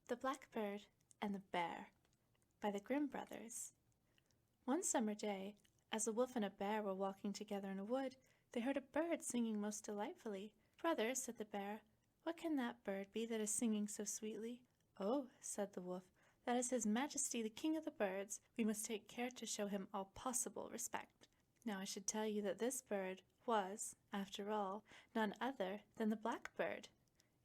The Blackbird and the Bear by the Grimm Brothers. One summer day, as a wolf and a bear were walking together in a wood, they heard a bird singing most delightfully. "Brother," said the bear, "what can that bird be that is singing so sweetly?" "Oh," said the wolf, "that is His Majesty the King of the Birds. We must take care to show him all possible respect." Now I should tell you that this bird was, after all, none other than the Blackbird.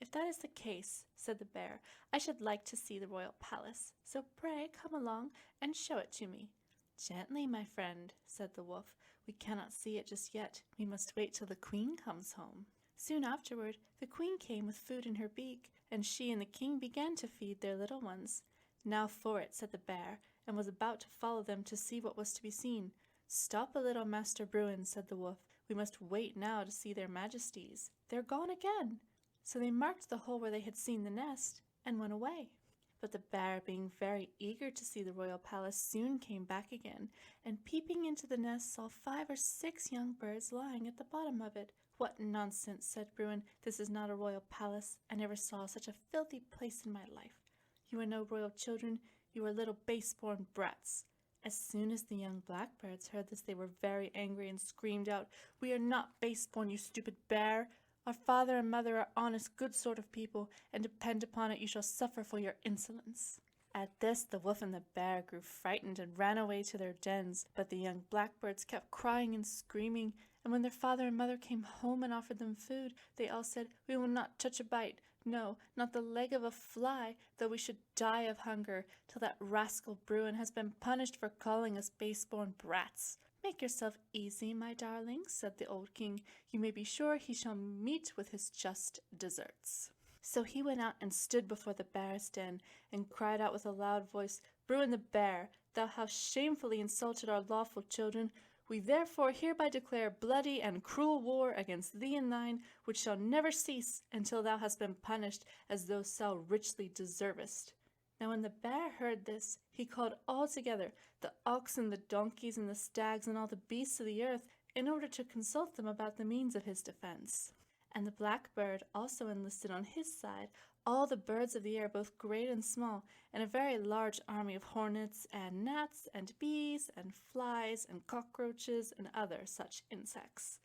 "If that is the case," said the bear, "I should like to see the royal palace, so pray come along and show it to me." "Gently, my friend," said the wolf, "we cannot see it just yet. We must wait till the queen comes home." Soon afterward the queen came with food in her beak, and she and the king began to feed their little ones. "Now for it," said the bear, and was about to follow them to see what was to be seen. "Stop a little, Master Bruin," said the wolf. "We must wait now to see their majesties. They're gone again." So they marked the hole where they had seen the nest, and went away. But the bear, being very eager to see the royal palace, soon came back again, and peeping into the nest saw 5 or 6 young birds lying at the bottom of it. "What nonsense," said Bruin. "This is not a royal palace. I never saw such a filthy place in my life. You are no royal children. You are little base-born brats." As soon as the young blackbirds heard this, they were very angry and screamed out, "We are not base-born, you stupid bear. Our father and mother are honest, good sort of people, and depend upon it you shall suffer for your insolence." At this the wolf and the bear grew frightened and ran away to their dens, but the young blackbirds kept crying and screaming, and when their father and mother came home and offered them food, they all said, "We will not touch a bite, no, not the leg of a fly, though we should die of hunger, till that rascal Bruin has been punished for calling us base-born brats." "Make yourself easy, my darlings," said the old king. "You may be sure he shall meet with his just deserts." So he went out and stood before the bear's den, and cried out with a loud voice, "Bruin the bear, thou hast shamefully insulted our lawful children. We therefore hereby declare bloody and cruel war against thee and thine, which shall never cease until thou hast been punished as thou richly deservest." Now when the bear heard this, he called all together the oxen, the donkeys, and the stags, and all the beasts of the earth, in order to consult them about the means of his defense. And the blackbird also enlisted on his side all the birds of the air, both great and small, and a very large army of hornets and gnats and bees and flies and cockroaches and other such insects.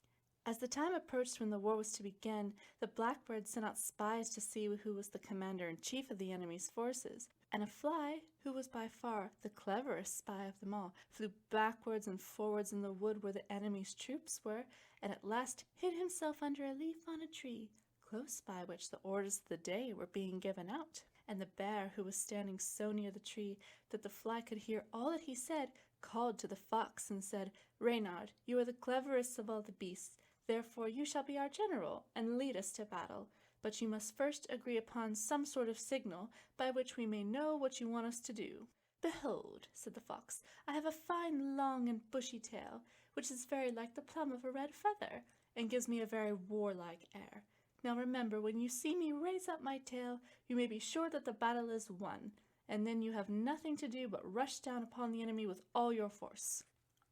As the time approached when the war was to begin, the blackbird sent out spies to see who was the commander-in-chief of the enemy's forces, and a fly, who was by far the cleverest spy of them all, flew backwards and forwards in the wood where the enemy's troops were, and at last hid himself under a leaf on a tree, close by which the orders of the day were being given out. And the bear, who was standing so near the tree that the fly could hear all that he said, called to the fox and said, "Reynard, you are the cleverest of all the beasts. Therefore you shall be our general, and lead us to battle. But you must first agree upon some sort of signal, by which we may know what you want us to do." "Behold," said the fox, "I have a fine long and bushy tail, which is very like the plum of a red feather, and gives me a very warlike air. Now remember, when you see me raise up my tail, you may be sure that the battle is won, and then you have nothing to do but rush down upon the enemy with all your force.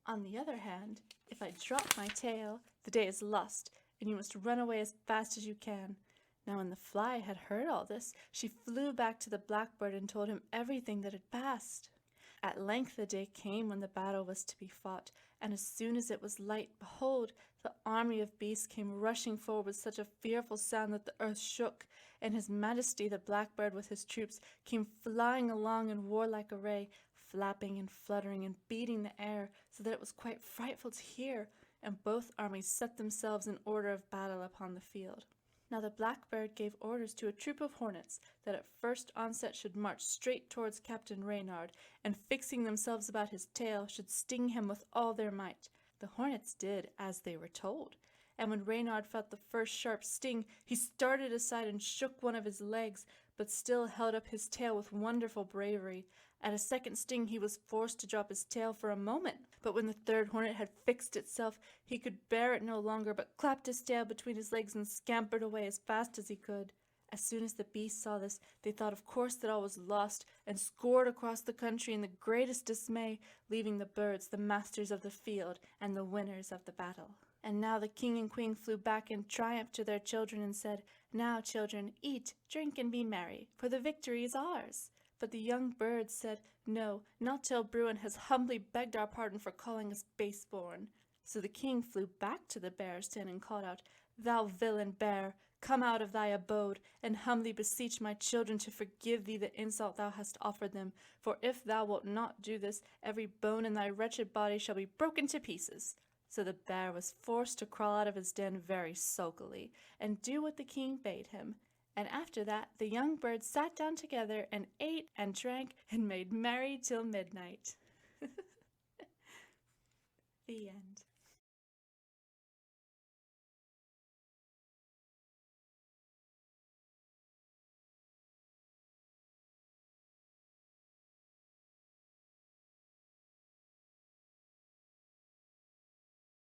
On the other hand, if I drop my tail, the day is lost, and you must run away as fast as you can." Now when the fly had heard all this, she flew back to the blackbird and told him everything that had passed. At length the day came when the battle was to be fought, and as soon as it was light, behold, the army of beasts came rushing forward with such a fearful sound that the earth shook, and His Majesty the Blackbird with his troops came flying along in warlike array, flapping and fluttering and beating the air, so that it was quite frightful to hear, and both armies set themselves in order of battle upon the field. Now the blackbird gave orders to a troop of hornets that at first onset should march straight towards Captain Reynard, and fixing themselves about his tail, should sting him with all their might. The hornets did as they were told, and when Reynard felt the first sharp sting, he started aside and shook one of his legs, but still held up his tail with wonderful bravery. At a second sting he was forced to drop his tail for a moment, but when the third hornet had fixed itself, he could bear it no longer, but clapped his tail between his legs and scampered away as fast as he could. As soon as the beasts saw this, they thought of course that all was lost, and scored across the country in the greatest dismay, leaving the birds the masters of the field and the winners of the battle. And now the king and queen flew back in triumph to their children and said, Now, children, eat, drink, and be merry, for the victory is ours." But the young bird said, "No, not till Bruin has humbly begged our pardon for calling us base-born." So the king flew back to the bear's den and called out, "Thou villain bear, come out of thy abode, and humbly beseech my children to forgive thee the insult thou hast offered them. For if thou wilt not do this, every bone in thy wretched body shall be broken to pieces." So the bear was forced to crawl out of his den very sulkily, and do what the king bade him. And after that the young birds sat down together and ate and drank and made merry till midnight. The end.